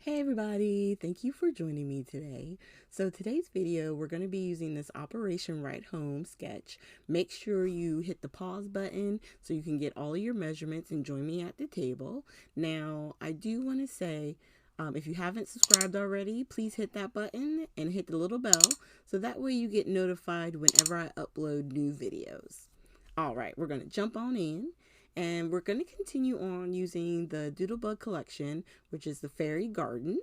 Hey everybody, thank you for joining me today. So today's video, we're going to be using this Operation Right Home sketch. Make sure you hit the pause button so you can get all of your measurements and join me at the table. Now, I do want to say, if you haven't subscribed already, please hit that button and hit the little bell so that way you get notified whenever I upload new videos. All right, we're going to jump on in. And we're going to continue on using the Doodlebug collection, which is the Fairy Garden.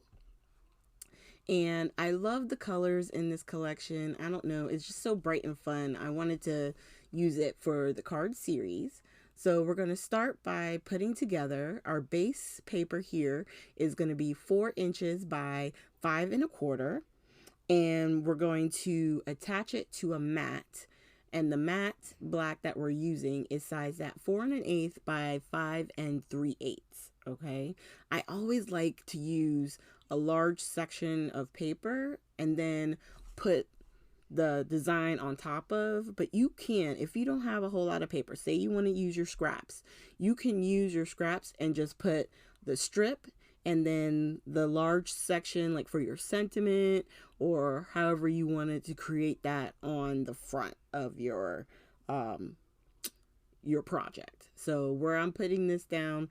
And I love the colors in this collection. I don't know, it's just so bright and fun. I wanted to use it for the card series. So we're going to start by putting together our base paper. Here is going to be 4 inches by 5 1/4. And we're going to attach it to a mat, and the matte black that we're using is sized at 4 1/8 by 5 3/8. Okay, I always like to use a large section of paper and then put the design on top of, but you can, if you don't have a whole lot of paper, say you want to use your scraps, you can use your scraps and just put the strip and then the large section like for your sentiment or however you wanted to create that on the front of your project. So where I'm putting this down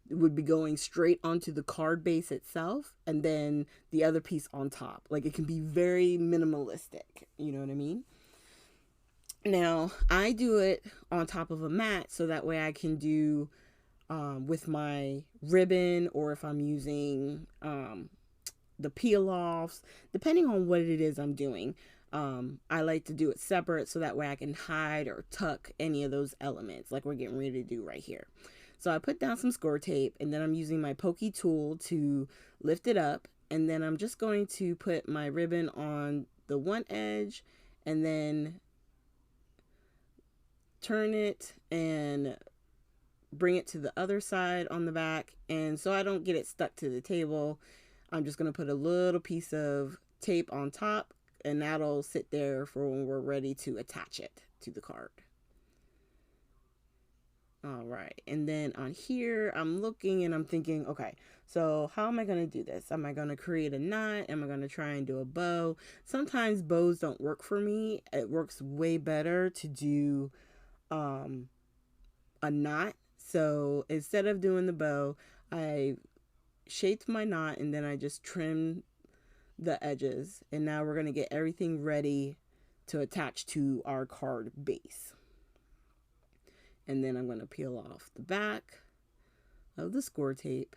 would be going straight onto the card base itself and then the other piece on top. Like it can be very minimalistic, you know what I mean? Now, I do it on top of a mat so that way I can do with my ribbon, or if I'm using the peel offs, depending on what it is I'm doing. I like to do it separate so that way I can hide or tuck any of those elements like we're getting ready to do right here. So I put down some score tape and then I'm using my pokey tool to lift it up, and then I'm just going to put my ribbon on the one edge and then turn it and bring it to the other side on the back. And so I don't get it stuck to the table, I'm just going to put a little piece of tape on top, and that'll sit there for when we're ready to attach it to the card. All right, and then on here, I'm looking and I'm thinking, okay, so how am I going to do this? Am I going to create a knot? Am I going to try and do a bow? Sometimes bows don't work for me. It works way better to do a knot. So instead of doing the bow, I shaped my knot and then I just trimmed the edges. And now we're going to get everything ready to attach to our card base. And then I'm going to peel off the back of the score tape.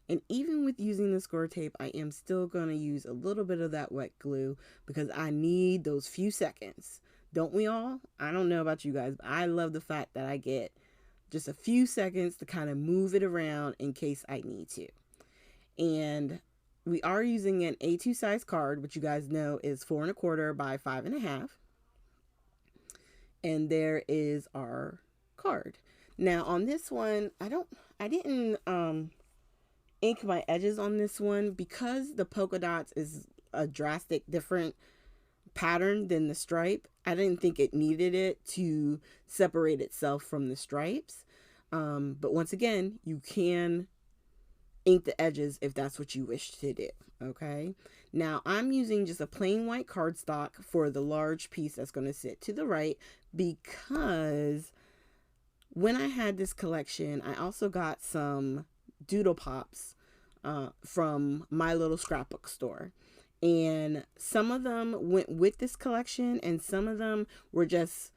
And even with using the score tape, I am still going to use a little bit of that wet glue because I need those few seconds. Don't we all? I don't know about you guys, but I love the fact that I get just a few seconds to kind of move it around in case I need to. And we are using an A2 size card, which you guys know is 4 1/4 by 5 1/2. And there is our card. Now on this one, I didn't ink my edges on this one because the polka dots is a drastic different pattern than the stripe. I didn't think it needed it to separate itself from the stripes. But once again, you can ink the edges if that's what you wish to do. Okay. Now I'm using just a plain white cardstock for the large piece that's going to sit to the right, because when I had this collection, I also got some Doodle Pops from my little scrapbook store. And some of them went with this collection and some of them were just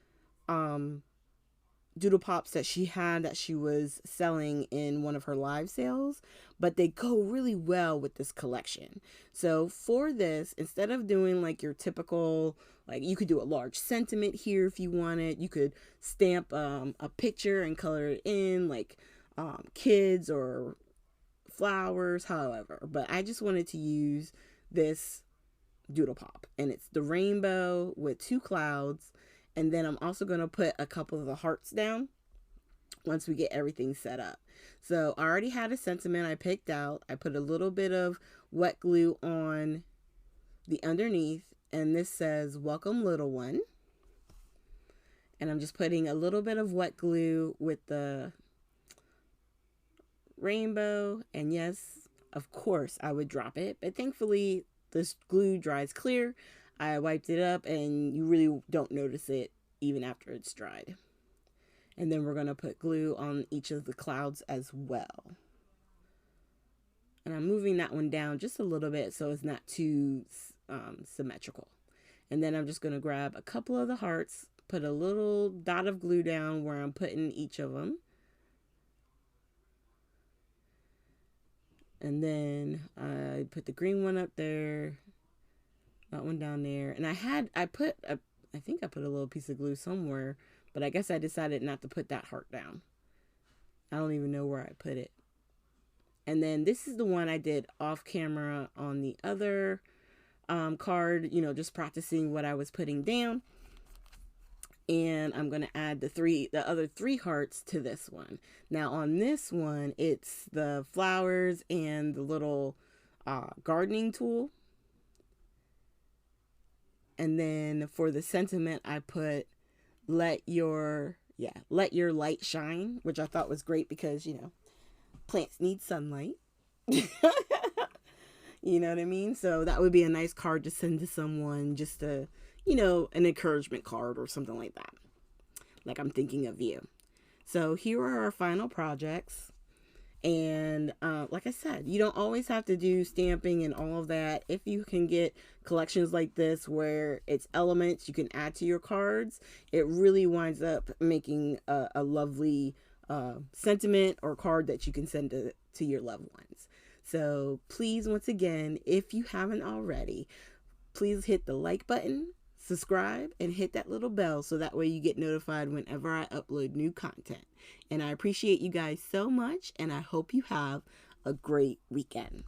Doodle Pops that she had that she was selling in one of her live sales, but they go really well with this collection. So for this, instead of doing like your typical, like you could do a large sentiment here if you wanted, you could stamp a picture and color it in like kids or flowers, however. But I just wanted to use this Doodle Pop, and it's the rainbow with 2 clouds. And then I'm also going to put a couple of the hearts down once we get everything set up. So I already had a sentiment I picked out. I put a little bit of wet glue on the underneath, and this says, "Welcome, little one." And I'm just putting a little bit of wet glue with the rainbow. And yes, of course I would drop it, but thankfully this glue dries clear. I wiped it up and you really don't notice it even after it's dried. And then we're going to put glue on each of the clouds as well. And I'm moving that one down just a little bit so it's not too symmetrical. And then I'm just going to grab a couple of the hearts, put a little dot of glue down where I'm putting each of them. And then I put the green one up there, that one down there. And I think I put a little piece of glue somewhere, but I guess I decided not to put that heart down. I don't even know where I put it. And then this is the one I did off camera on the other card, you know, just practicing what I was putting down. And I'm going to add the other 3 hearts to this one. Now on this one, it's the flowers and the little gardening tool. And then for the sentiment, I put let your light shine, which I thought was great because, you know, plants need sunlight. You know what I mean? So that would be a nice card to send to someone, just to, you know, an encouragement card or something like that. Like, I'm thinking of you. So here are our final projects. And like I said, you don't always have to do stamping and all of that. If you can get collections like this where it's elements you can add to your cards, it really winds up making a lovely sentiment or card that you can send to your loved ones. So please, once again, if you haven't already, please hit the like button, subscribe, and hit that little bell so that way you get notified whenever I upload new content. And I appreciate you guys so much, and I hope you have a great weekend.